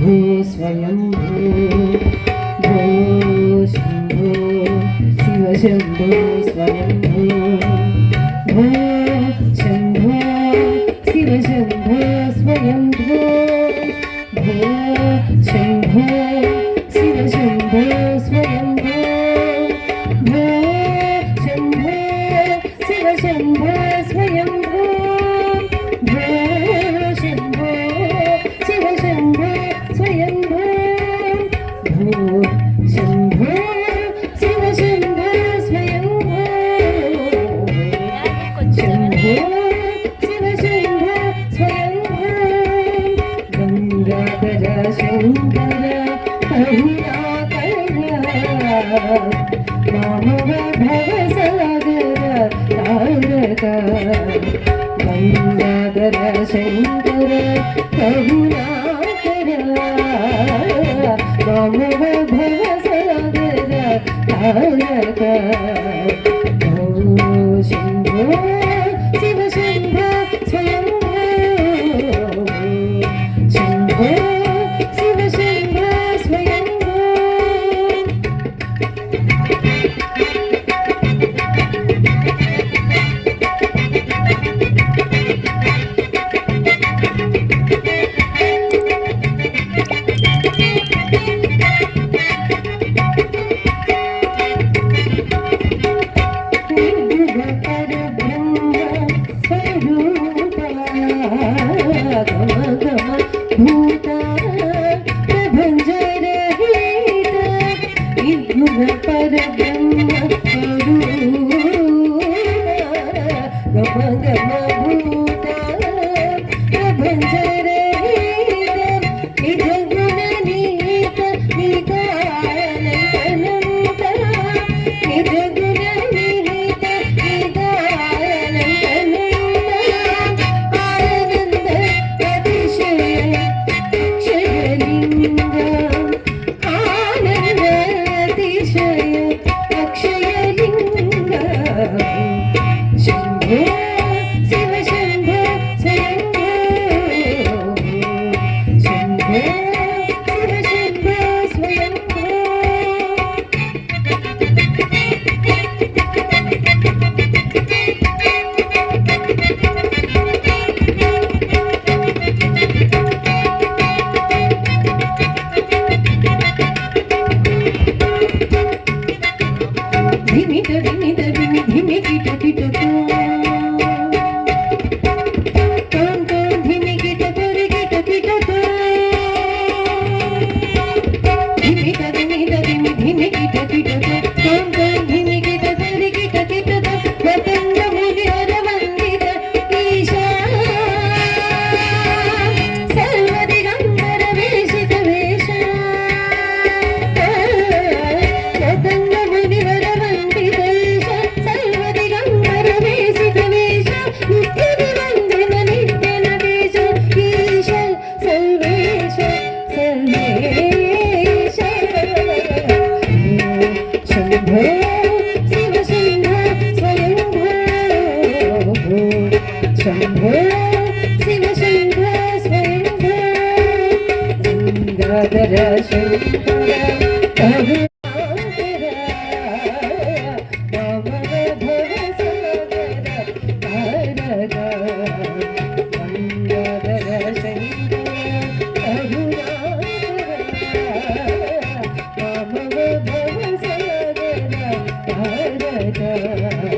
स्वयंभू भो शंभो शिव शंभो स्वयंभू भो शंभो शिव शंभो स्वयंभू भो शंभो शिव शंभो स्वयंभू भो शंभो शिव शंभो स्वयंभू भो शंभो शिव शंभो स्वयंभू भो शंभो शिव शंभो स्वयंभू शंभो शिव शंभो स्वयंभू गंगाधर शंकर करुणाकर मामव भवसागर तारक गंगाधर शंकर करुणाकर मामव भवसागर तारक शंभो शिव शंभो स्वयंभू शंभो शिव शंभो स्वयंभू पर ब्रह्म गम गम भूता प्रभंजर निज गुण नीत निगानंत निज गुण नीत निगानंत आनंद अतिशय अक्षयलिंग आनंद अतिशय अक्षयलिंग शंभो शिव शंभो स्वयंभो शंभो शिव शंभो स्वयंभो धिमी धिमी धिमी धिमी कीट कीट कौन कौन धिमी कीट तोरे कीट कीट धिमी धिमी धिमी धिमी कीट कीट कौन कौन धिमी कीट तोरे कीट कीट वतंग मुनिवर वंदित ईशा सर्वदिगंबर वेशित वेशा वतंग मुनिवर शंभो शिव शंभो स्वयंभो शंभो शिव शंभो स्वयंभो गंगाधर शंकर करुणाकर मामव भवसागर तारक गंगाधर शंकर करुणाकर मामव भवसागर तारक